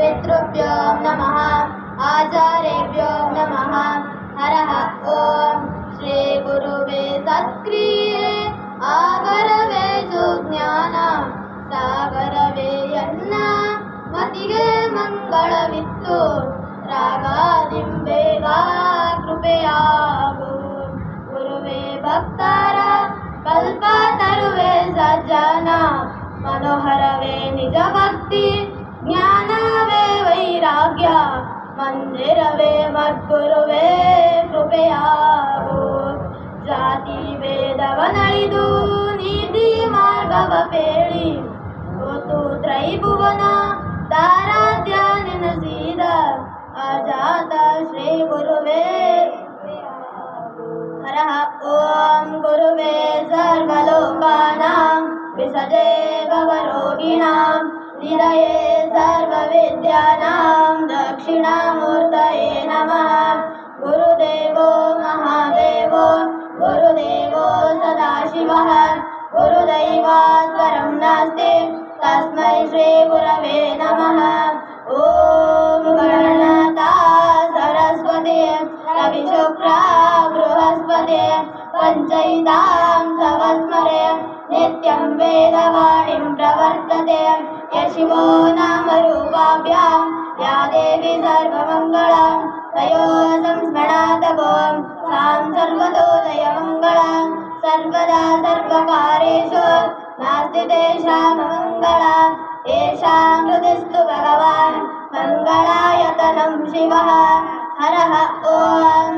पितृभ्यो नमः आचार्येभ्यो नमः हरः ॐ श्री गुरुवे सत्क्रिये ಆಗರವೇ ಸುಜ್ಞಾನ ಸಾಗರವೇ ಎನ್ನ ಮತಿಗೆ ಮಂಗಳವಿತ್ತು ರಾಗದಿಂಬೇಗ ಕೃಪೆಯಾಗು ಗುರುವೇ ಭಕ್ತರ ಕಲ್ಪ ತರುವೆ ಸಜ್ಜನ ಮನೋಹರವೇ ನಿಜ ಭಕ್ತಿ ಜ್ಞಾನವೇ ವೈರಾಗ್ಯ ಮಂದಿರವೇ ಮದ್ಗುರುವೇ ಕೃಪೆಯಾಗು ಜಾತಿ ಭೇದವನಳಿದು ನೀತಿ ಮಾರ್ಗವ ಪೇಳಿ ಗೋತು ತ್ರೈಭುವನ ತಾರಾಧ್ಯ ನೆನಸಿದ ಅಜಾತ ಶ್ರೀ ಗುರುವೇ ಹರಃ ಓಂ ಗುರುವೇ ಸರ್ವಲೋಕಾನಾಂ ವಿಸಜೇ ಭವರೋಗಿಣಾಂ ನಿಧಯೇ ಸರ್ವವಿದ್ಯಾನಾಂ ದಕ್ಷಿಣಾಮೂರ್ತಯೇ ನಮಃ ಗುರುದೇವೋ ಮಹಾದೇವೋ ಗುರುದೇವೋ ಸದಾಶಿವಃ ಗುರುದೈವಾತ್ ಪರಂ ನಾಸ್ತಿ ತಸ್ಮೈ ಶ್ರೀ ಗುರವೇ ನಮಃ ಓಂ ಗಣನಾಥ ಸರಸ್ವತಿ ರವಿಶುಕ್ರ ಬೃಹಸ್ಪತಿ ಪಂಚೈತಾಂ ಸವಸ್ಮರೆ ನಿತ್ಯಂ ವೇದವಾಣಿಂ ಪ್ರವರ್ತತೆ ಯಶಿವೋ ನಾಮ ರೂಪಾಭ್ಯಾಂ ಯಾ ದೇವಿ ಸರ್ವಮಂಗಳಂ ತಯೋಃ ಸಂಸ್ಮರಣಾತಪೋ ಸಾಂ ಸರ್ವತೋದಯಮಂಗಳಂ ಸರ್ವದಾ ಸರ್ವಕಾರ್ಯೇಷು ನಾಸ್ತಿ ತೇಷಾಂ ಅಮಂಗಳಂ ಯೇಷಾಂ ಹೃದಿಸ್ತು ಭಗವಾನ್ ಮಂಗಳಾಯತನಂ ಶಿವಃ ಹರಃ ಓಂ